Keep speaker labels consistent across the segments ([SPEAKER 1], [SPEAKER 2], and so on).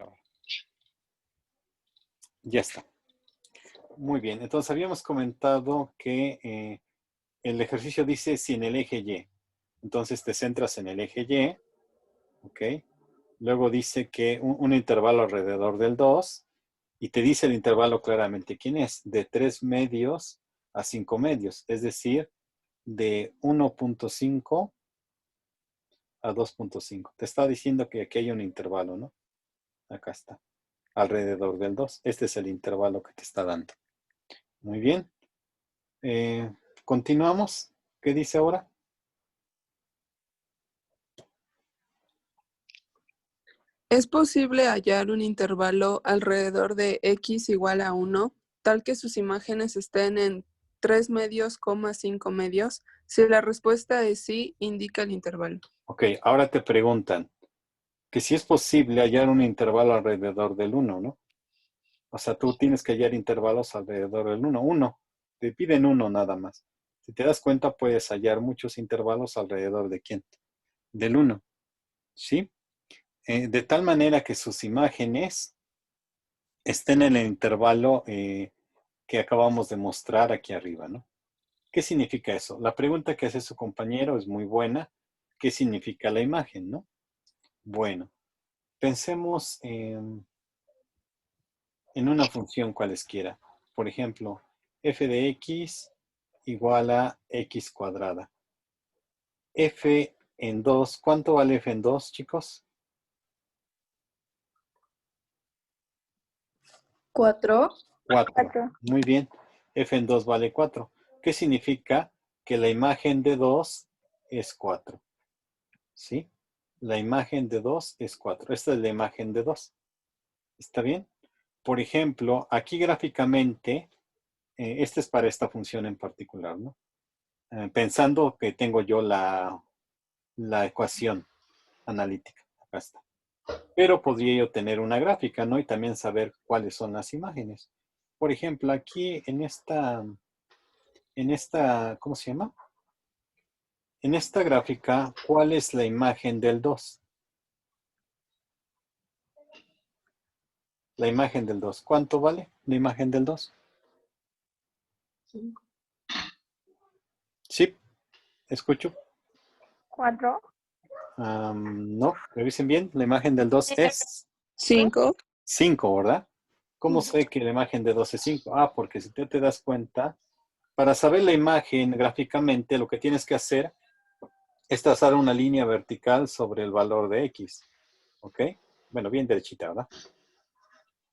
[SPEAKER 1] grabar. Ya está. Muy bien. Entonces habíamos comentado que el ejercicio dice si en el eje Y. Entonces te centras en el eje Y. ¿Ok? Luego dice que un intervalo alrededor del 2. Y te dice el intervalo claramente quién es. De 3 medios a 5 medios. Es decir, de 1.5 a 2.5. Te está diciendo que aquí hay un intervalo, ¿no? Acá está. Alrededor del 2. Este es el intervalo que te está dando. Muy bien. Continuamos. ¿Qué dice ahora?
[SPEAKER 2] ¿Es posible hallar un intervalo alrededor de x igual a 1, tal que sus imágenes estén en 3 medios, 5 medios? Si la respuesta es sí, indica el intervalo.
[SPEAKER 1] Ok, ahora te preguntan que si es posible hallar un intervalo alrededor del 1, ¿no? O sea, tú tienes que hallar intervalos alrededor del 1. 1. Te piden 1 nada más. Si te das cuenta, puedes hallar muchos intervalos alrededor de quién? Del 1. ¿Sí? De tal manera que sus imágenes estén en el intervalo que acabamos de mostrar aquí arriba, ¿no? ¿Qué significa eso? La pregunta que hace su compañero es muy buena. ¿Qué significa la imagen, no? Bueno, pensemos en una función cualesquiera. Por ejemplo, f de x igual a x cuadrada. F en 2, ¿cuánto vale f en 2, chicos?
[SPEAKER 3] 4.
[SPEAKER 1] 4. Muy bien. F en 2 vale 4. ¿Qué significa? Que la imagen de 2 es 4. ¿Sí? La imagen de 2 es 4. Esta es la imagen de 2. ¿Está bien? Por ejemplo, aquí gráficamente, este es para esta función en particular, ¿no? Pensando que tengo yo la ecuación analítica. Acá está. Pero podría yo tener una gráfica, ¿no? Y también saber cuáles son las imágenes. Por ejemplo, aquí en esta, ¿cómo se llama? En esta gráfica, ¿cuál es la imagen del 2? La imagen del 2. ¿Cuánto vale la imagen del 2?
[SPEAKER 3] 5.
[SPEAKER 1] Sí, escucho.
[SPEAKER 3] 4.
[SPEAKER 1] No, revisen bien. La imagen del 2 es
[SPEAKER 2] 5.
[SPEAKER 1] 5, ¿verdad? ¿Cómo sé que la imagen de 2 es 5? Ah, porque si tú te das cuenta, para saber la imagen gráficamente, lo que tienes que hacer es trazar una línea vertical sobre el valor de x. ¿Ok? Bueno, bien derechita, ¿verdad?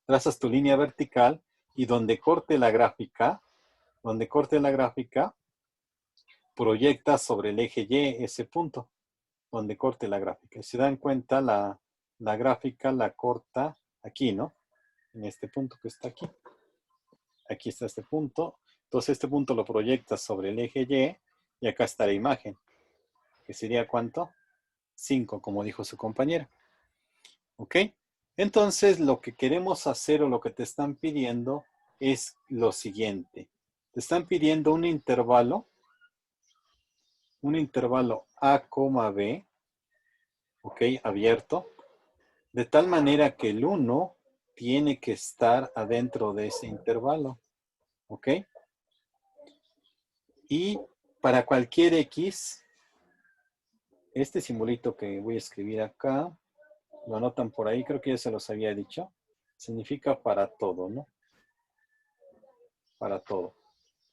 [SPEAKER 1] Trazas tu línea vertical y donde corte la gráfica, proyectas sobre el eje Y ese punto, donde corte la gráfica. Y si dan cuenta, la gráfica la corta aquí, ¿no? En este punto que está aquí. Aquí está este punto. Entonces este punto lo proyectas sobre el eje y acá está la imagen. ¿Que sería cuánto? 5, como dijo su compañera. ¿Ok? Entonces lo que queremos hacer o lo que te están pidiendo es lo siguiente. Te están pidiendo un intervalo A, B, ¿ok? Abierto, de tal manera que el 1 tiene que estar adentro de ese intervalo, ¿ok? Y para cualquier X, este simbolito que voy a escribir acá, lo anotan por ahí, creo que ya se los había dicho, significa para todo, ¿no? Para todo,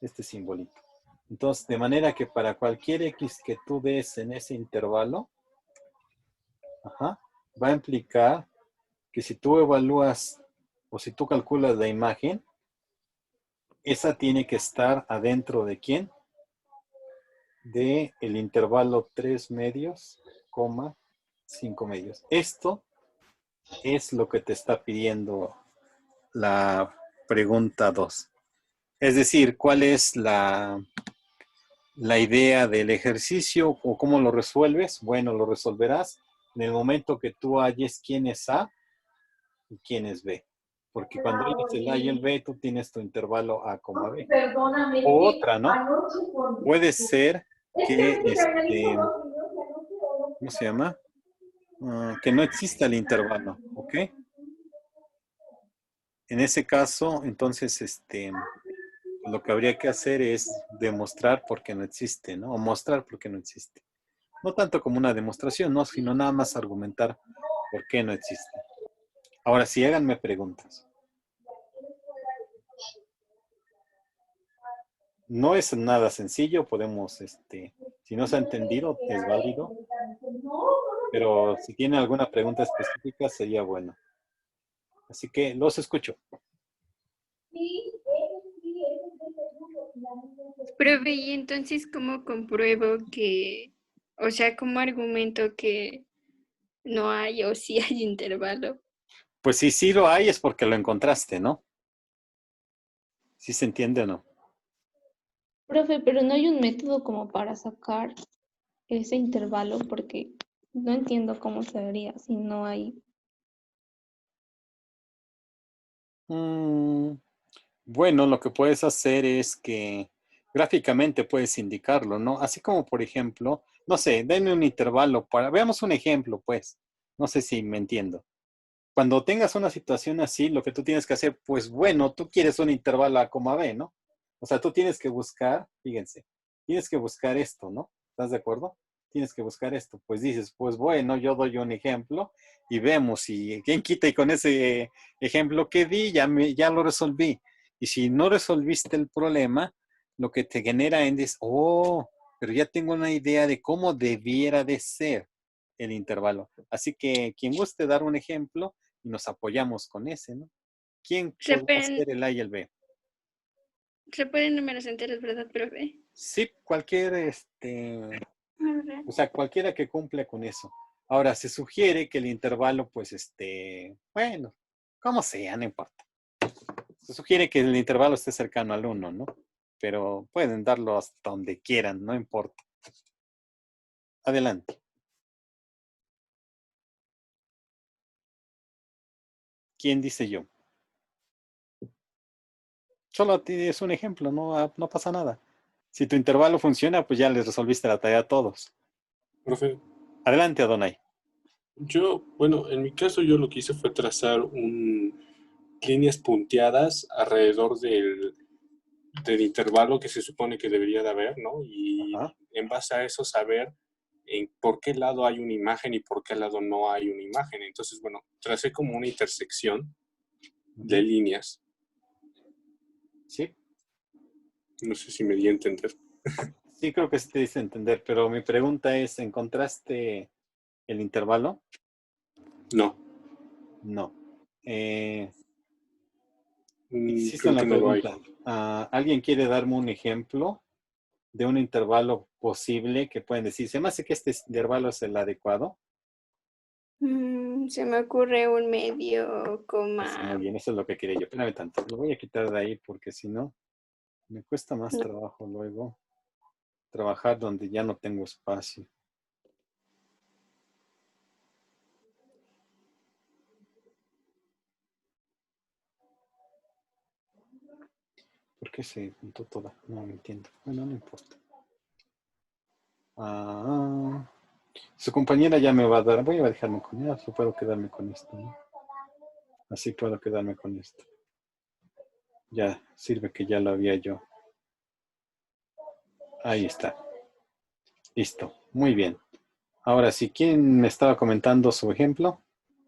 [SPEAKER 1] este simbolito. Entonces, de manera que para cualquier X que tú des en ese intervalo, va a implicar que si tú evalúas o si tú calculas la imagen, esa tiene que estar adentro de ¿quién? De el intervalo 3 medios, 5 medios. Esto es lo que te está pidiendo la pregunta 2. Es decir, ¿cuál es la idea del ejercicio o cómo lo resuelves? Bueno, lo resolverás en el momento que tú halles quién es A y quién es B. Porque cuando halles el A y el B, tú tienes tu intervalo A, B. O otra, ¿no? Puede ser que, ¿cómo se llama? Que no exista el intervalo, ¿ok? En ese caso, entonces, lo que habría que hacer es demostrar por qué no existe, ¿no? O mostrar por qué no existe. No tanto como una demostración, ¿no? Sino nada más argumentar por qué no existe. Ahora, sí, háganme preguntas. No es nada sencillo, podemos, si no se ha entendido, es válido, pero si tiene alguna pregunta específica, sería bueno. Así que los escucho.
[SPEAKER 4] Profe, y entonces, ¿cómo compruebo que, o sea, cómo argumento que no hay o sí hay intervalo?
[SPEAKER 1] Pues si sí lo hay es porque lo encontraste, ¿no? ¿Sí se entiende o no?
[SPEAKER 3] Profe, pero no hay un método como para sacar ese intervalo porque no entiendo cómo se haría si no hay.
[SPEAKER 1] Mm, bueno, lo que puedes hacer es que gráficamente puedes indicarlo, ¿no? Así como, por ejemplo, no sé, denme un intervalo para, veamos un ejemplo, pues. No sé si me entiendo. Cuando tengas una situación así, lo que tú tienes que hacer, pues bueno, tú quieres un intervalo A, B, ¿no? O sea, tú tienes que buscar, fíjense, tienes que buscar esto, ¿no? ¿Estás de acuerdo? Tienes que buscar esto. Pues dices, pues bueno, yo doy un ejemplo y vemos si, ¿quién quita? Y con ese ejemplo que di, ya lo resolví. Y si no resolviste el problema, lo que te genera es, oh, pero ya tengo una idea de cómo debiera de ser el intervalo. Así que quien guste dar un ejemplo, y nos apoyamos con ese, ¿no? ¿Quién
[SPEAKER 4] Se
[SPEAKER 1] podría
[SPEAKER 4] pueden,
[SPEAKER 1] ser el A y el B?
[SPEAKER 4] se pueden números enteros, ¿verdad, profe?
[SPEAKER 1] Sí, cualquier,
[SPEAKER 4] A ver.
[SPEAKER 1] o sea, cualquiera que cumpla con eso. Ahora, se sugiere que el intervalo, pues, bueno, como sea, no importa. Se sugiere que el intervalo esté cercano al uno, ¿no? Pero pueden darlo hasta donde quieran, no importa. Adelante. ¿Quién dice yo? Solo es un ejemplo, no, no pasa nada. Si tu intervalo funciona, pues ya les resolviste la tarea a todos.
[SPEAKER 5] Profe,
[SPEAKER 1] Adelante, Adonai.
[SPEAKER 5] bueno, en mi caso yo lo que hice fue trazar líneas punteadas alrededor del intervalo que se supone que debería de haber, ¿no? Y
[SPEAKER 1] Ajá.
[SPEAKER 5] en base a eso saber en por qué lado hay una imagen y por qué lado no hay una imagen. Entonces, bueno, tracé como una intersección de
[SPEAKER 1] Ujú.
[SPEAKER 5] líneas.
[SPEAKER 1] Sí,
[SPEAKER 5] No sé si me di a entender.
[SPEAKER 1] sí creo que sí te dice entender, pero mi pregunta es, ¿encontraste el intervalo?
[SPEAKER 5] No,
[SPEAKER 1] No. Eh, insisto en
[SPEAKER 5] creo
[SPEAKER 1] la
[SPEAKER 5] que no lo hay.
[SPEAKER 1] pregunta. ¿Alguien quiere darme un ejemplo de un intervalo posible que pueden decir? Se me hace que este intervalo es el adecuado.
[SPEAKER 4] Se me ocurre un medio
[SPEAKER 1] Eso, muy
[SPEAKER 4] coma.
[SPEAKER 1] bien, eso es lo que quería yo. Espérame tanto, lo voy a quitar de ahí porque si no, me cuesta más
[SPEAKER 4] No.
[SPEAKER 1] trabajo luego trabajar donde ya no tengo espacio. ¿Por qué se juntó toda? No me entiendo. Bueno, no importa. Ah, su compañera ya me va a dar. Voy a dejarme con ella. Así puedo quedarme con esto, ¿no? Así puedo quedarme con esto. Ya, sirve que ya lo había yo. Ahí está. Listo. Muy bien. Ahora sí, ¿quién me estaba comentando su ejemplo?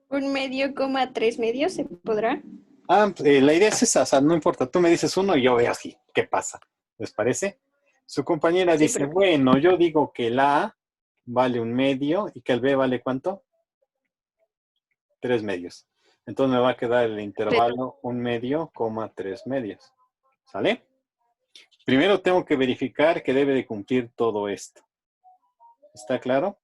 [SPEAKER 4] Un medio coma tres medios, ¿se podrá?
[SPEAKER 1] La idea es esa. O sea, no importa. Tú me dices uno y yo veo así. ¿Qué pasa? ¿Les parece? Su compañera
[SPEAKER 4] Sí,
[SPEAKER 1] dice,
[SPEAKER 4] profe.
[SPEAKER 1] bueno, yo digo que el A vale un medio y que el B vale ¿cuánto? 3 medios. Entonces me va a quedar el intervalo 1 medio, 3 medios. ¿Sale? Primero tengo que verificar que debe de cumplir todo esto. ¿Está claro?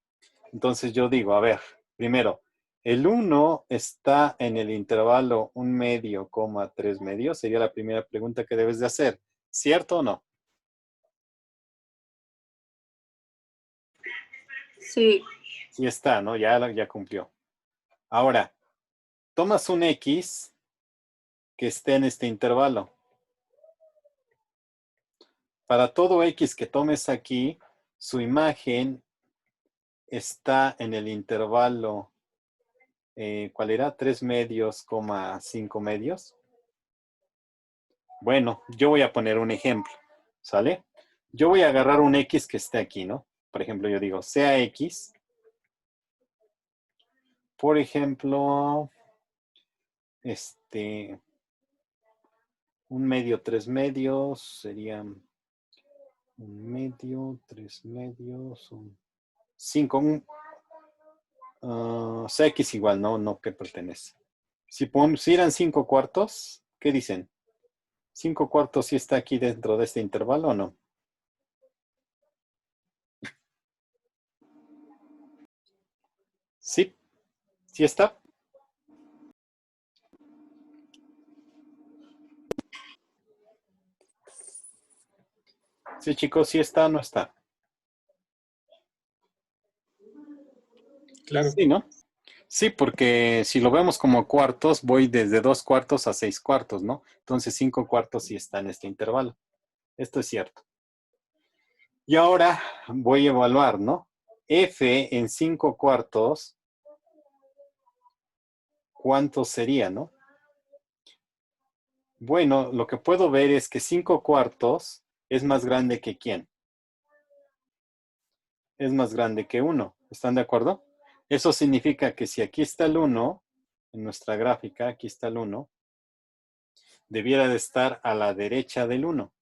[SPEAKER 1] Entonces yo digo, a ver, primero, el 1 está en el intervalo 1 medio, 3 medios. Sería la primera pregunta que debes de hacer. ¿Cierto o no?
[SPEAKER 3] Sí.
[SPEAKER 1] Sí está, ¿no? Ya cumplió. Ahora, tomas un X que esté en este intervalo. Para todo X que tomes aquí, su imagen está en el intervalo, ¿cuál era? 3 medios, 5 medios. Bueno, yo voy a poner un ejemplo, ¿sale? Yo voy a agarrar un X que esté aquí, ¿no? Por ejemplo, yo digo, sea X, por ejemplo, un medio, 3 medios, serían un medio, 3 medios, 5, sea X igual, ¿no? No que pertenece. Si eran 5 cuartos, ¿qué dicen? 5 cuartos sí está aquí dentro de este intervalo o no. Sí, sí está. Sí, chicos, sí está o no está.
[SPEAKER 5] Claro.
[SPEAKER 1] Sí, ¿no? Sí, porque si lo vemos como cuartos, voy desde 2 cuartos a 6 cuartos, ¿no? Entonces 5 cuartos sí está en este intervalo. Esto es cierto. Y ahora voy a evaluar, ¿no? F en 5 cuartos, ¿cuánto sería, no? Bueno, lo que puedo ver es que 5 cuartos es más grande que ¿quién? Es más grande que 1. ¿Están de acuerdo? Eso significa que si aquí está el 1, en nuestra gráfica, aquí está el 1, debiera de estar a la derecha del 1.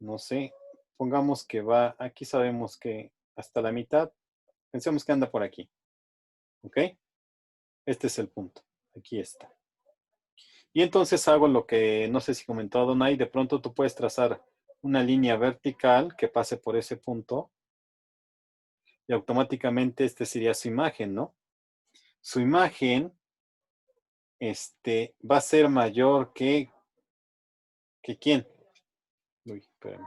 [SPEAKER 1] No sé, pongamos que va, aquí sabemos que hasta la mitad, pensemos que anda por aquí. ¿Ok? Este es el punto. Aquí está. Y entonces hago lo que, no sé si comentó Donay, de pronto tú puedes trazar una línea vertical que pase por ese punto y automáticamente este sería su imagen, ¿no? Su imagen va a ser mayor que ¿quién? Uy, espérame.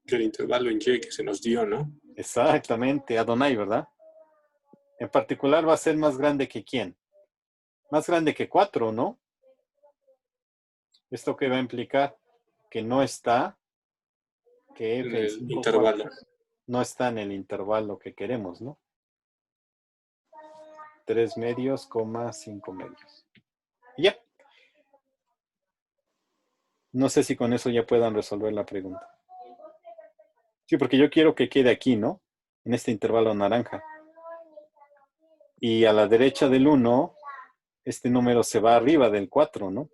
[SPEAKER 5] Que el intervalo en Y que se nos dio, ¿no?
[SPEAKER 1] Exactamente, Adonai, ¿verdad? En particular va a ser más grande que ¿quién? Más grande que 4, ¿no? ¿Esto qué va a implicar? Que no está, que
[SPEAKER 5] En
[SPEAKER 1] F en
[SPEAKER 5] el
[SPEAKER 1] 5
[SPEAKER 5] intervalo.
[SPEAKER 1] cuartos no está en el intervalo que queremos, ¿no? 3 medios, 5 medios. Y ya. No sé si con eso ya puedan resolver la pregunta. Sí, porque yo quiero que quede aquí, ¿no? En este intervalo naranja. Y a la derecha del 1, este número se va arriba del 4, ¿no?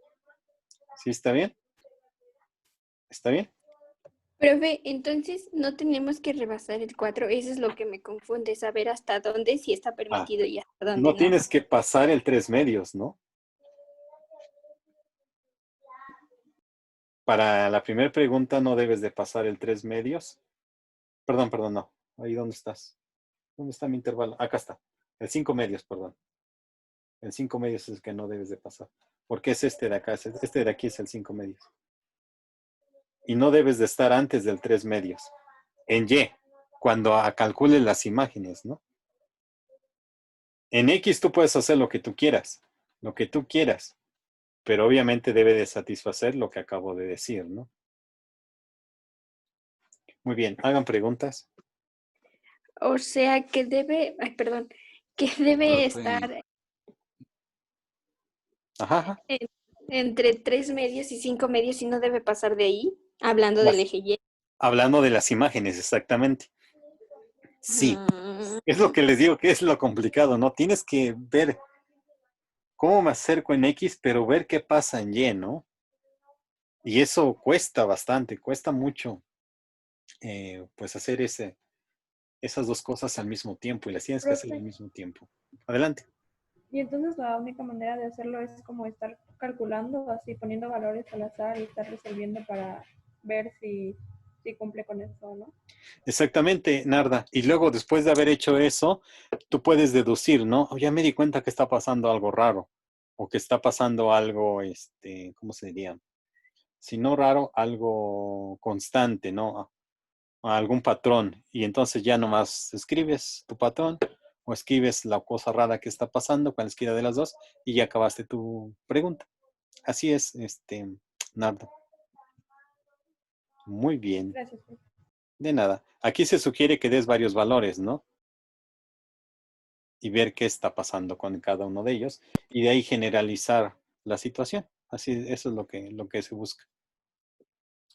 [SPEAKER 1] ¿Sí está bien? ¿Está bien?
[SPEAKER 4] Profe, entonces no tenemos que rebasar el 4. Eso es lo que me confunde, saber hasta dónde sí está
[SPEAKER 1] Ah,
[SPEAKER 4] permitido y hasta dónde
[SPEAKER 1] no
[SPEAKER 4] no.
[SPEAKER 1] tienes que pasar el 3 medios, ¿no? Para la primera pregunta no debes de pasar el 3 medios. Perdón, no. Ahí, ¿dónde estás? ¿Dónde está mi intervalo? Acá está. El 5 medios, perdón. El 5 medios es el que no debes de pasar. Porque es este de acá. Este de aquí es el 5 medios. Y no debes de estar antes del 3 medios. En Y, cuando calcules las imágenes, ¿no? En X tú puedes hacer lo que tú quieras. Lo que tú quieras. Pero obviamente debe de satisfacer lo que acabo de decir, ¿no? Muy bien. Hagan preguntas.
[SPEAKER 4] O sea que debe, ay, perdón, que debe
[SPEAKER 6] Profe,
[SPEAKER 4] estar
[SPEAKER 1] Ajá, ajá.
[SPEAKER 4] entre 3 medios y 5 medios y no debe pasar de ahí, hablando del
[SPEAKER 1] Las-
[SPEAKER 4] eje Y.
[SPEAKER 1] hablando de las imágenes, exactamente. Sí.
[SPEAKER 4] Mm,
[SPEAKER 1] Es lo que les digo que es lo complicado, ¿no? Tienes que ver cómo me acerco en X, pero ver qué pasa en Y, ¿no? Y eso cuesta bastante, cuesta mucho, pues hacer esas dos cosas al mismo tiempo y las tienes que hacer al
[SPEAKER 7] Profe,
[SPEAKER 1] mismo tiempo. Adelante.
[SPEAKER 7] y entonces la única manera de hacerlo es como estar calculando, así poniendo valores al azar y estar resolviendo para ver si cumple con eso, ¿no?
[SPEAKER 1] Exactamente, Narda. Y luego, después de haber hecho eso, tú puedes deducir, ¿no? Oh, ya me di cuenta que está pasando algo raro o que está pasando algo, ¿cómo se diría? Si no raro, algo constante, ¿no? A algún patrón. Y entonces ya nomás escribes tu patrón o escribes la cosa rara que está pasando, cualesquiera de las dos, y ya acabaste tu pregunta. Así es, Narda. Muy bien.
[SPEAKER 7] Gracias, profe.
[SPEAKER 1] De nada. Aquí se sugiere que des varios valores, ¿no? Y ver qué está pasando con cada uno de ellos y de ahí generalizar la situación. Así, eso es lo que se busca.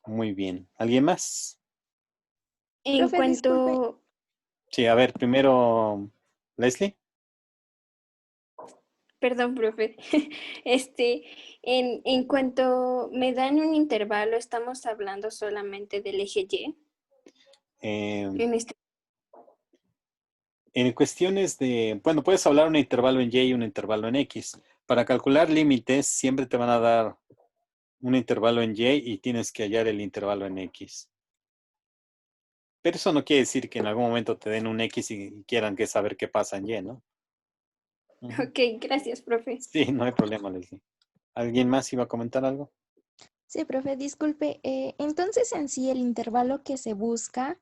[SPEAKER 1] Muy bien. ¿Alguien más?
[SPEAKER 4] En
[SPEAKER 6] Profe, disculpe.
[SPEAKER 4] cuanto,
[SPEAKER 1] Sí, a ver, primero, Leslie.
[SPEAKER 4] perdón, profe, este, en cuanto me dan un intervalo, estamos hablando solamente del eje Y.
[SPEAKER 1] Eh,
[SPEAKER 4] En este,
[SPEAKER 1] en cuestiones de, bueno, puedes hablar un intervalo en Y y un intervalo en X. Para calcular límites, siempre te van a dar un intervalo en Y y tienes que hallar el intervalo en X. Pero eso no quiere decir que en algún momento te den un X y quieran que saber qué pasa en Y, ¿no? Ujú.
[SPEAKER 4] ok, gracias, profe.
[SPEAKER 1] Sí, no hay problema, Leslie. ¿Alguien más iba a comentar algo?
[SPEAKER 6] Sí, profe, disculpe. Entonces, en sí, el intervalo que se busca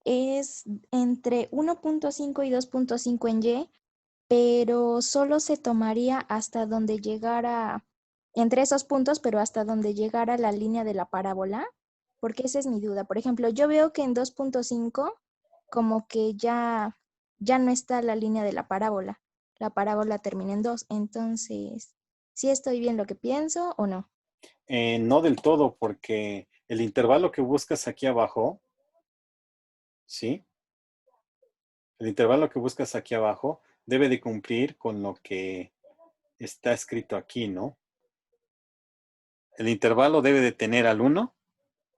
[SPEAKER 6] es entre 1.5 y 2.5 en Y, pero solo se tomaría hasta donde llegara, entre esos puntos, pero hasta donde llegara la línea de la parábola, porque esa es mi duda. Por ejemplo, yo veo que en 2.5 como que ya no está la línea de la parábola termina en 2, entonces, ¿sí estoy bien lo que pienso o no?
[SPEAKER 1] No del todo, porque el intervalo que buscas aquí abajo, ¿sí? El intervalo que buscas aquí abajo debe de cumplir con lo que está escrito aquí, ¿no? El intervalo debe de tener al 1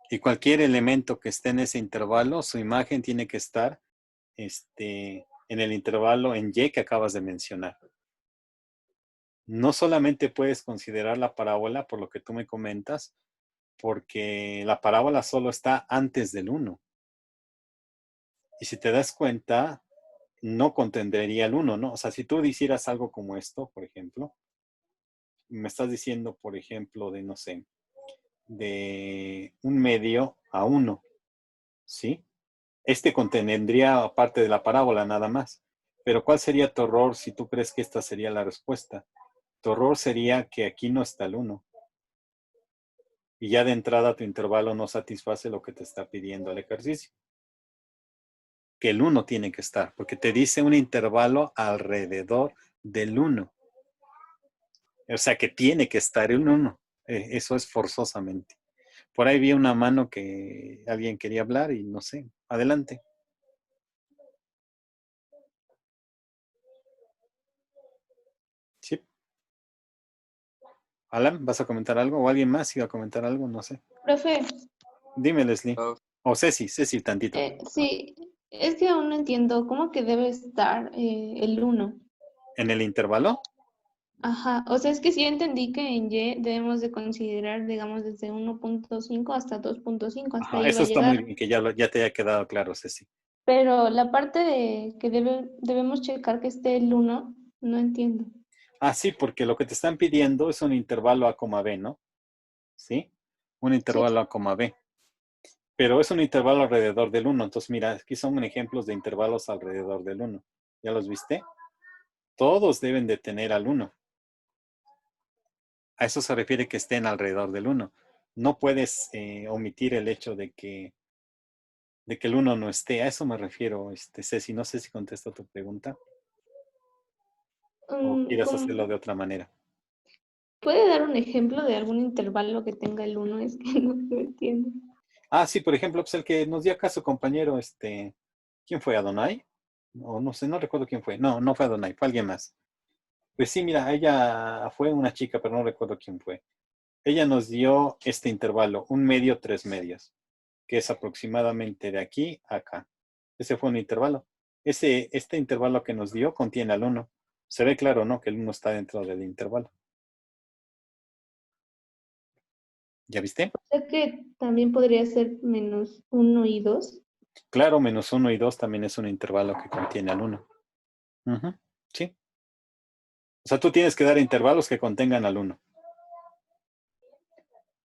[SPEAKER 1] y cualquier elemento que esté en ese intervalo, su imagen tiene que estar en el intervalo en Y que acabas de mencionar. No solamente puedes considerar la parábola por lo que tú me comentas, porque la parábola solo está antes del 1. Y si te das cuenta, no contendría el 1, ¿no? O sea, si tú hicieras algo como esto, por ejemplo, me estás diciendo, por ejemplo, de, no sé, de 1/2 a 1, ¿sí? Este contendría parte de la parábola nada más. Pero ¿cuál sería tu error si tú crees que esta sería la respuesta? Tu error sería que aquí no está el 1. Y ya de entrada tu intervalo no satisface lo que te está pidiendo el ejercicio. Que el 1 tiene que estar, porque te dice un intervalo alrededor del 1. O sea que tiene que estar el 1. Eso es forzosamente. Por ahí vi una mano que alguien quería hablar y no sé. Adelante. Sí. Alan, ¿vas a comentar algo? ¿O alguien más iba a comentar algo? No sé.
[SPEAKER 3] Profe,
[SPEAKER 1] Dime, Leslie. O Ceci, tantito.
[SPEAKER 3] sí, es que aún no entiendo cómo que debe estar el 1.
[SPEAKER 1] ¿En el intervalo?
[SPEAKER 3] Ajá, o sea, es que sí entendí que en Y debemos de considerar, digamos, desde 1.5 hasta 2.5, hasta
[SPEAKER 1] Ajá,
[SPEAKER 3] ahí va
[SPEAKER 1] eso
[SPEAKER 3] a
[SPEAKER 1] está muy
[SPEAKER 3] llegar.
[SPEAKER 1] bien, que ya te haya quedado claro, Ceci.
[SPEAKER 3] Pero la parte de que debemos checar que esté el 1, no entiendo.
[SPEAKER 1] Ah, sí, porque lo que te están pidiendo es un intervalo A, B, ¿no? ¿Sí? Un
[SPEAKER 3] Sí.
[SPEAKER 1] intervalo A, B. Pero es un intervalo alrededor del 1. Entonces, mira, aquí son ejemplos de intervalos alrededor del 1. ¿Ya los viste? Todos deben de tener al 1. A eso se refiere que estén alrededor del 1. No puedes omitir el hecho de que el 1 no esté. A eso me refiero, Ceci. No sé si contesto tu pregunta o quieras hacerlo de otra manera.
[SPEAKER 3] ¿Puede dar un ejemplo de algún intervalo que tenga el 1? Es que no lo entiendo.
[SPEAKER 1] Ah, sí, por ejemplo, pues el que nos dio acá su compañero, ¿quién fue? ¿Adonai? No sé, no recuerdo quién fue. No, no fue Adonai, fue alguien más. Pues sí, mira, ella fue una chica, pero no recuerdo quién fue. Ella nos dio este intervalo, 1/2, 3/2, que es aproximadamente de aquí a acá. Ese fue un intervalo. Este intervalo que nos dio contiene al 1. Se ve claro, ¿no? Que el 1 está dentro del intervalo. ¿Ya viste?
[SPEAKER 3] O sea que también podría ser menos 1 y 2.
[SPEAKER 1] Claro, -1 y 2 también es un intervalo que contiene al 1. Ujú, sí. O sea, tú tienes que dar intervalos que contengan al 1.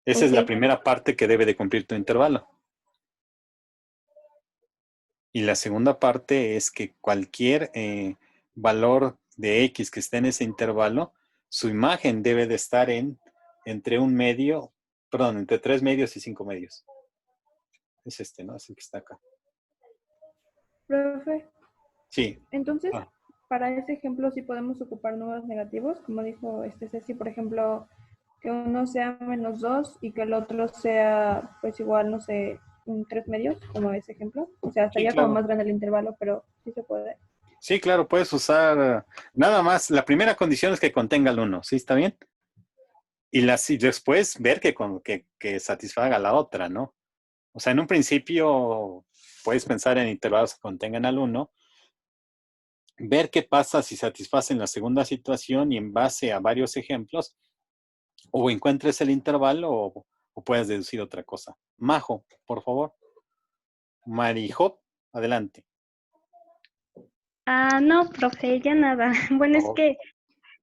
[SPEAKER 1] Esa es
[SPEAKER 3] Ok,
[SPEAKER 1] la primera parte que debe de cumplir tu intervalo. Y la segunda parte es que cualquier valor de X que esté en ese intervalo, su imagen debe de estar entre entre 3 medios y 5 medios. Es ¿no? Es el que está acá.
[SPEAKER 7] Profe,
[SPEAKER 1] Sí.
[SPEAKER 7] entonces,
[SPEAKER 1] Ah,
[SPEAKER 7] para ese ejemplo sí podemos ocupar números negativos, como dijo Ceci, por ejemplo, que uno sea -2 y que el otro sea pues igual, no sé, un 3 medios, como ese ejemplo. O sea,
[SPEAKER 1] Sí,
[SPEAKER 7] estaría como
[SPEAKER 1] claro.
[SPEAKER 7] más grande el intervalo, pero sí se puede.
[SPEAKER 1] Sí, claro, puedes usar nada más. La primera condición es que contenga el 1, ¿sí? ¿Está bien? Y después ver que satisfaga la otra, ¿no? O sea, en un principio puedes pensar en intervalos que contengan al 1, ver qué pasa si satisfacen la segunda situación y en base a varios ejemplos, o encuentres el intervalo o puedes deducir otra cosa. Majo, por favor. Marijo, adelante.
[SPEAKER 8] No, profe, ya nada. Bueno, es
[SPEAKER 1] Oh,
[SPEAKER 8] que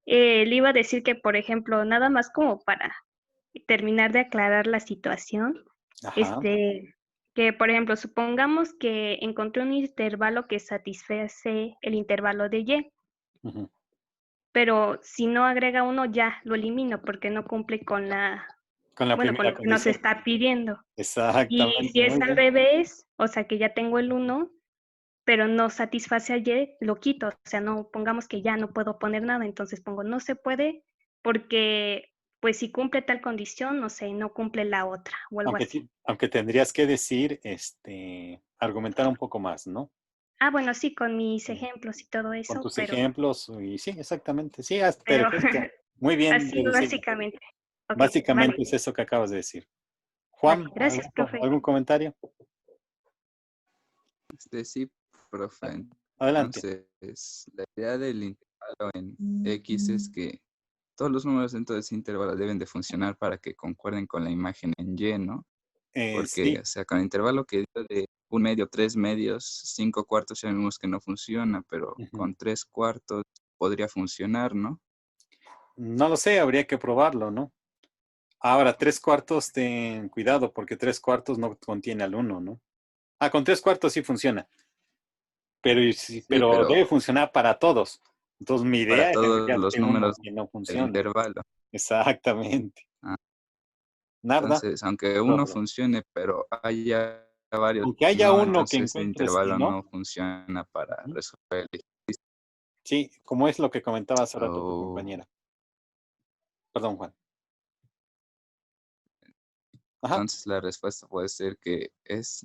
[SPEAKER 8] le iba a decir que, por ejemplo, nada más como para terminar de aclarar la situación,
[SPEAKER 1] ajá.
[SPEAKER 8] que, por ejemplo, supongamos que encontré un intervalo que satisface el intervalo de Y,
[SPEAKER 1] Ujú.
[SPEAKER 8] pero si no agrega uno, ya lo elimino porque no cumple con
[SPEAKER 1] Con la
[SPEAKER 8] con
[SPEAKER 1] primera
[SPEAKER 8] lo que nos
[SPEAKER 1] condición.
[SPEAKER 8] está pidiendo. Y
[SPEAKER 1] Exactamente,
[SPEAKER 8] si es
[SPEAKER 1] muy
[SPEAKER 8] al
[SPEAKER 1] bien.
[SPEAKER 8] revés, o sea que ya tengo el uno, pero no satisface a Y, lo quito. O sea, no pongamos que ya no puedo poner nada, entonces pongo no se puede porque pues si cumple tal condición, no sé, no cumple la otra o algo así.
[SPEAKER 1] Aunque tendrías que decir, argumentar un poco más, ¿no?
[SPEAKER 8] Bueno, sí, con mis ejemplos y todo
[SPEAKER 1] Con
[SPEAKER 8] eso,
[SPEAKER 1] tus ejemplos, y sí, exactamente. Sí,
[SPEAKER 8] pero
[SPEAKER 1] perfecto. Muy bien
[SPEAKER 8] así
[SPEAKER 1] deducido.
[SPEAKER 8] básicamente. Ok,
[SPEAKER 1] Básicamente
[SPEAKER 8] vale,
[SPEAKER 1] es eso que acabas de decir.
[SPEAKER 8] vale.
[SPEAKER 1] Juan,
[SPEAKER 8] Gracias, profe.
[SPEAKER 1] algún comentario?
[SPEAKER 9] Sí, profe.
[SPEAKER 1] Adelante.
[SPEAKER 9] Entonces, la idea del intervalo en X es que todos los números dentro de ese intervalo deben de funcionar para que concuerden con la imagen en Y, ¿no? Porque,
[SPEAKER 1] Sí.
[SPEAKER 9] o sea, con el intervalo que dio de 1 medio, 3 medios, 5 cuartos ya vimos que no funciona, pero
[SPEAKER 1] Ujú.
[SPEAKER 9] con 3 cuartos podría funcionar, ¿no?
[SPEAKER 1] No lo sé, habría que probarlo, ¿no? Ahora, 3 cuartos, ten cuidado, porque 3 cuartos no contiene al 1, ¿no? Con 3 cuartos sí funciona,
[SPEAKER 9] Sí,
[SPEAKER 1] pero
[SPEAKER 9] pero
[SPEAKER 1] debe funcionar para todos. Entonces, mi
[SPEAKER 9] para
[SPEAKER 1] idea es en
[SPEAKER 9] todos
[SPEAKER 1] realidad
[SPEAKER 9] los
[SPEAKER 1] que uno
[SPEAKER 9] números
[SPEAKER 1] que no
[SPEAKER 9] del
[SPEAKER 1] funcione.
[SPEAKER 9] intervalo.
[SPEAKER 1] Exactamente.
[SPEAKER 9] Ah,
[SPEAKER 1] Narda,
[SPEAKER 9] Entonces, aunque uno
[SPEAKER 1] perdón.
[SPEAKER 9] funcione, pero haya varios
[SPEAKER 1] Aunque haya
[SPEAKER 9] no,
[SPEAKER 1] uno que
[SPEAKER 9] entonces ese
[SPEAKER 1] encuentres que
[SPEAKER 9] intervalo
[SPEAKER 1] no,
[SPEAKER 9] no funciona para
[SPEAKER 1] ¿sí?
[SPEAKER 9] resolver el
[SPEAKER 1] Sí, como es lo que comentaba hace rato tu
[SPEAKER 9] Oh,
[SPEAKER 1] compañera. Perdón, Juan. Ajá.
[SPEAKER 9] entonces la respuesta puede ser que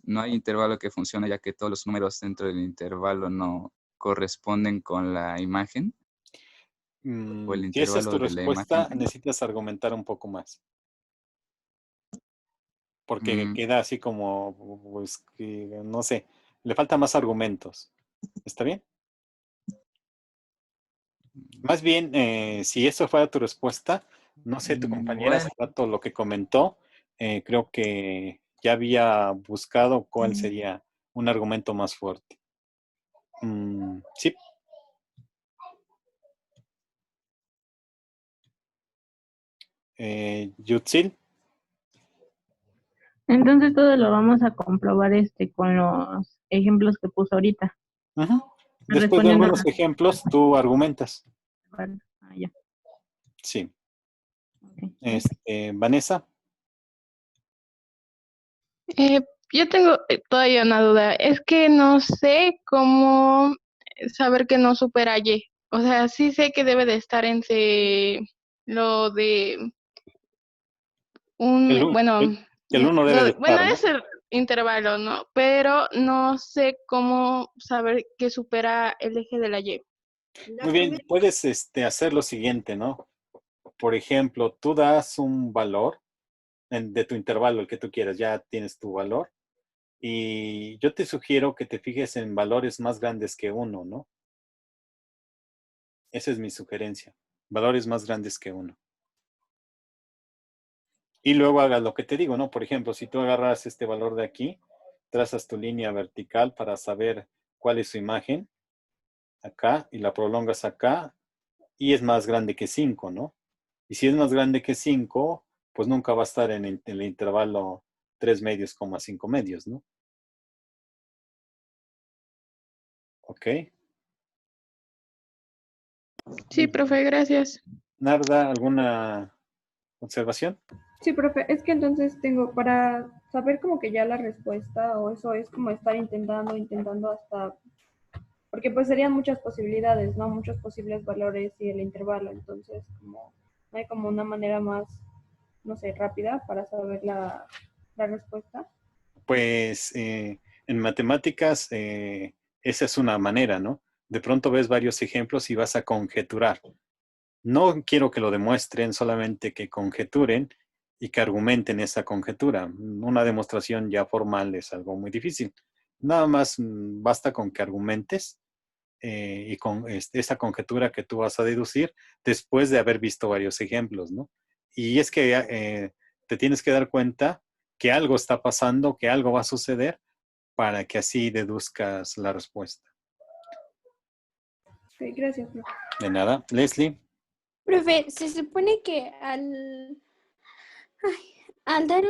[SPEAKER 9] no hay intervalo que funcione ya que todos los números dentro del intervalo no corresponden con la imagen o el
[SPEAKER 1] Si esa es tu
[SPEAKER 9] intervalo de la imagen.
[SPEAKER 1] respuesta, necesitas argumentar un poco más, porque
[SPEAKER 9] Mm,
[SPEAKER 1] queda así como, pues, no sé, le faltan más argumentos. ¿Está bien? Más bien, si eso fuera tu respuesta, no sé, tu compañera hace
[SPEAKER 9] bueno,
[SPEAKER 1] rato lo que comentó, creo que ya había buscado cuál sería un argumento más fuerte. Sí, Yutzil.
[SPEAKER 10] Entonces todo lo vamos a comprobar con los ejemplos que puso ahorita,
[SPEAKER 1] Ujú. Después de
[SPEAKER 10] respondiendo a
[SPEAKER 1] algunos ejemplos, tú argumentas.
[SPEAKER 10] ya,
[SPEAKER 1] Sí.
[SPEAKER 10] ok.
[SPEAKER 1] Vanessa.
[SPEAKER 11] Yo tengo todavía una duda. Es que no sé cómo saber que no supera Y. O sea, sí sé que debe de estar entre lo de
[SPEAKER 1] El,
[SPEAKER 11] bueno,
[SPEAKER 1] el uno debe de
[SPEAKER 11] bueno,
[SPEAKER 1] estar, ¿no?
[SPEAKER 11] es el intervalo, ¿no? Pero no sé cómo saber que supera el eje de la Y.
[SPEAKER 1] Muy bien, puedes hacer lo siguiente, ¿no? Por ejemplo, tú das un valor de tu intervalo, el que tú quieras, ya tienes tu valor. Y yo te sugiero que te fijes en valores más grandes que uno, ¿no? Esa es mi sugerencia. Valores más grandes que uno. Y luego hagas lo que te digo, ¿no? Por ejemplo, si tú agarras este valor de aquí, trazas tu línea vertical para saber cuál es su imagen, acá, y la prolongas acá, y es más grande que 5, ¿no? Y si es más grande que 5, pues nunca va a estar en el intervalo 3 medios, 5 medios, ¿no? ¿Ok?
[SPEAKER 11] Sí, profe, gracias.
[SPEAKER 1] Narda, ¿alguna observación?
[SPEAKER 7] Sí, profe, es que entonces tengo para saber como que ya la respuesta o eso es como estar intentando hasta, porque pues serían muchas posibilidades, ¿no? Muchos posibles valores y el intervalo, entonces como no hay como una manera más no sé, rápida para saber la respuesta?
[SPEAKER 1] Pues en matemáticas esa es una manera, ¿no? De pronto ves varios ejemplos y vas a conjeturar. No quiero que lo demuestren, solamente que conjeturen y que argumenten esa conjetura. Una demostración ya formal es algo muy difícil. Nada más basta con que argumentes y con esa conjetura que tú vas a deducir después de haber visto varios ejemplos, ¿no? Y es que te tienes que dar cuenta que algo está pasando, que algo va a suceder para que así deduzcas la respuesta.
[SPEAKER 7] Ok, gracias, profe.
[SPEAKER 1] De nada. Leslie.
[SPEAKER 4] Profe, se supone que al dar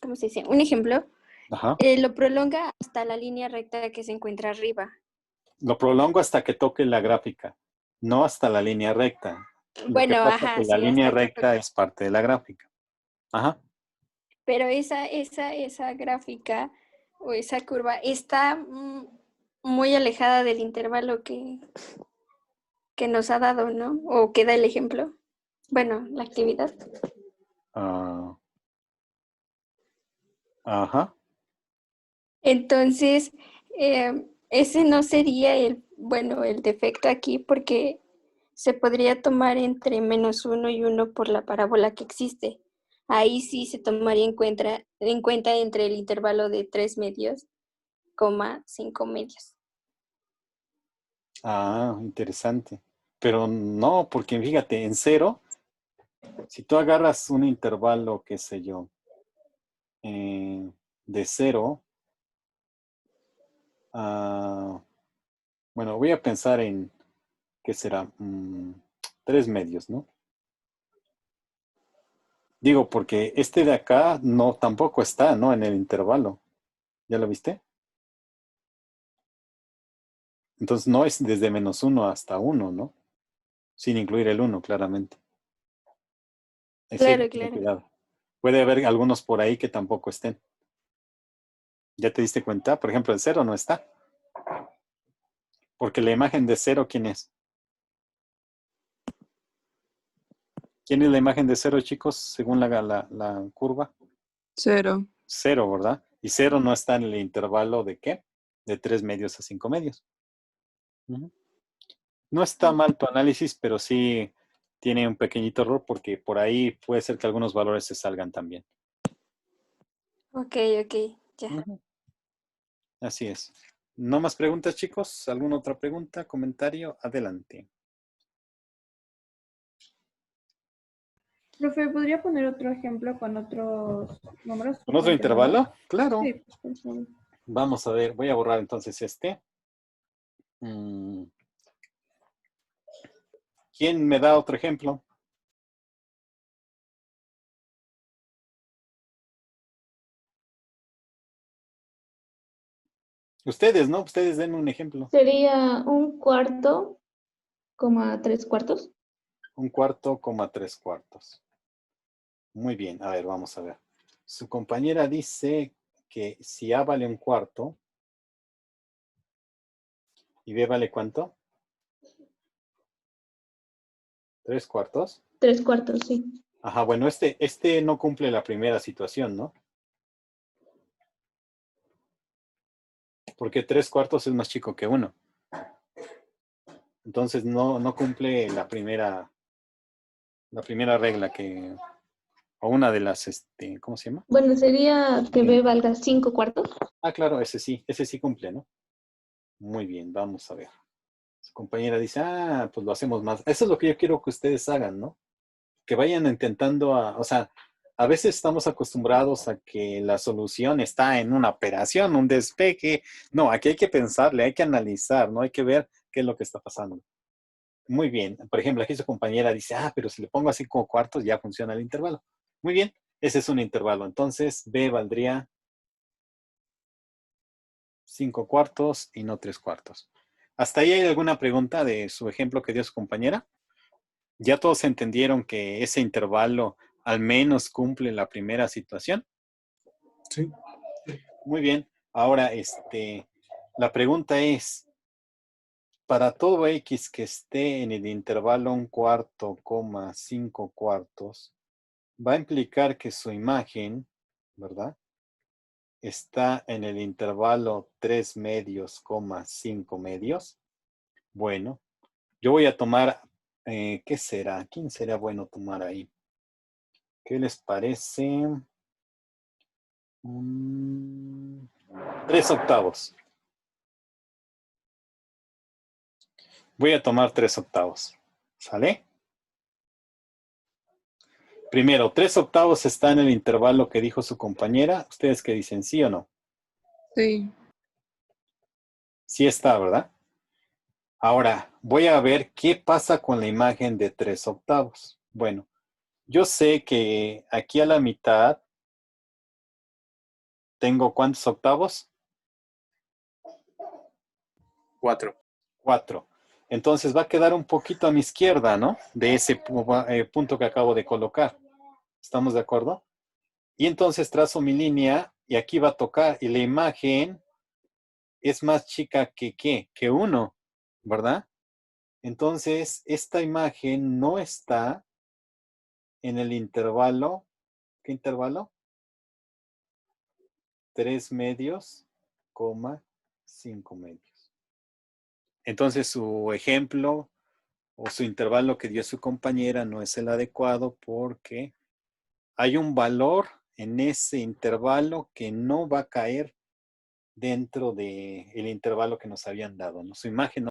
[SPEAKER 4] ¿cómo se dice? Un ejemplo,
[SPEAKER 1] Ajá.
[SPEAKER 4] lo prolonga hasta la línea recta que se encuentra arriba.
[SPEAKER 1] Lo prolongo hasta que toque la gráfica, no hasta la línea recta. Lo que
[SPEAKER 4] Bueno,
[SPEAKER 1] pasa es
[SPEAKER 4] ajá,
[SPEAKER 1] que la
[SPEAKER 4] sí,
[SPEAKER 1] línea
[SPEAKER 4] hasta que
[SPEAKER 1] recta es parte de la gráfica. Ajá.
[SPEAKER 4] pero esa gráfica o esa curva está muy alejada del intervalo que nos ha dado, ¿no? O que da el ejemplo. Bueno, la actividad.
[SPEAKER 1] Ajá.
[SPEAKER 4] Entonces, ese no sería el defecto aquí porque se podría tomar entre -1 y 1 por la parábola que existe. Ahí sí se tomaría en cuenta entre el intervalo de 3 medios, 5 medios.
[SPEAKER 1] Interesante. Pero no, porque fíjate, en 0, si tú agarras un intervalo, qué sé yo, de 0 a... Bueno, voy a pensar en, ¿qué será? 3 medios, ¿no? Digo, porque este de acá no tampoco está, ¿no? En el intervalo. ¿Ya lo viste? Entonces no es desde -1 hasta 1, ¿no? Sin incluir el 1, claramente. Ese hay que tener cuidado. Puede haber algunos por ahí que tampoco estén. ¿Ya te diste cuenta? Por ejemplo, el 0 no está. Porque la imagen de 0, ¿quién es? ¿Quién es la imagen de 0, chicos, según la curva?
[SPEAKER 2] 0.
[SPEAKER 1] 0, ¿verdad? Y 0 no está en el intervalo de ¿qué? De 3 medios a 5 medios. No está mal tu análisis, pero sí tiene un pequeñito error porque por ahí puede ser que algunos valores se salgan también.
[SPEAKER 4] Ok, ya.
[SPEAKER 1] Así es. ¿No más preguntas, chicos? ¿Alguna otra pregunta, comentario? Adelante.
[SPEAKER 7] Profe, ¿podría poner otro ejemplo con otros números?
[SPEAKER 1] ¿Con otro intervalo? Claro.
[SPEAKER 7] Sí, por favor.
[SPEAKER 1] Vamos a ver, voy a borrar entonces este. ¿Quién me da otro ejemplo? Ustedes, ¿no? Ustedes den un ejemplo.
[SPEAKER 3] Sería 1/4, 3/4.
[SPEAKER 1] 1/4, 3/4. Muy bien, a ver, vamos a ver. Su compañera dice que si A vale 1/4 y B vale ¿cuánto? 3/4.
[SPEAKER 3] 3/4, sí.
[SPEAKER 1] Ajá, bueno, este no cumple la primera situación, ¿no? Porque 3/4 es más chico que 1. Entonces no cumple la primera regla que, o una de las, ¿cómo se llama?
[SPEAKER 3] Bueno, sería que B valga 5/4.
[SPEAKER 1] Ah, claro, ese sí cumple, ¿no? Muy bien, vamos a ver. Su compañera dice, pues lo hacemos más. Eso es lo que yo quiero que ustedes hagan, ¿no? Que vayan intentando o sea, a veces estamos acostumbrados a que la solución está en una operación, un despeje. No, aquí hay que pensarle, hay que analizar, ¿no? Hay que ver qué es lo que está pasando. Muy bien. Por ejemplo, aquí su compañera dice, pero si le pongo así como cuartos ya funciona el intervalo. Muy bien, ese es un intervalo. Entonces, B valdría 5/4 y no 3/4. ¿Hasta ahí hay alguna pregunta de su ejemplo que dio su compañera? ¿Ya todos entendieron que ese intervalo al menos cumple la primera situación?
[SPEAKER 5] Sí.
[SPEAKER 1] Muy bien. Ahora, la pregunta es, para todo X que esté en el intervalo 1/4, 5 cuartos, va a implicar que su imagen, ¿verdad? Está en el intervalo 3 medios, 5 medios. Bueno, yo voy a tomar, ¿qué será? ¿Quién será bueno tomar ahí? ¿Qué les parece? 3 octavos. Voy a tomar 3 octavos. ¿Sale? Primero, 3 octavos está en el intervalo que dijo su compañera. ¿Ustedes qué dicen? ¿Sí o no?
[SPEAKER 2] Sí.
[SPEAKER 1] Sí está, ¿verdad? Ahora, voy a ver qué pasa con la imagen de 3 octavos. Bueno, yo sé que aquí a la mitad tengo ¿cuántos octavos?
[SPEAKER 5] 4.
[SPEAKER 1] 4. Entonces va a quedar un poquito a mi izquierda, ¿no? De ese punto que acabo de colocar. ¿Estamos de acuerdo? Y entonces trazo mi línea y aquí va a tocar. Y la imagen es más chica que ¿qué? Que 1, ¿verdad? Entonces, esta imagen no está en el intervalo. ¿Qué intervalo? 3 medios, 5 medios. Entonces, su ejemplo o su intervalo que dio su compañera no es el adecuado porque hay un valor en ese intervalo que no va a caer dentro del intervalo que nos habían dado, ¿no? Su imagen no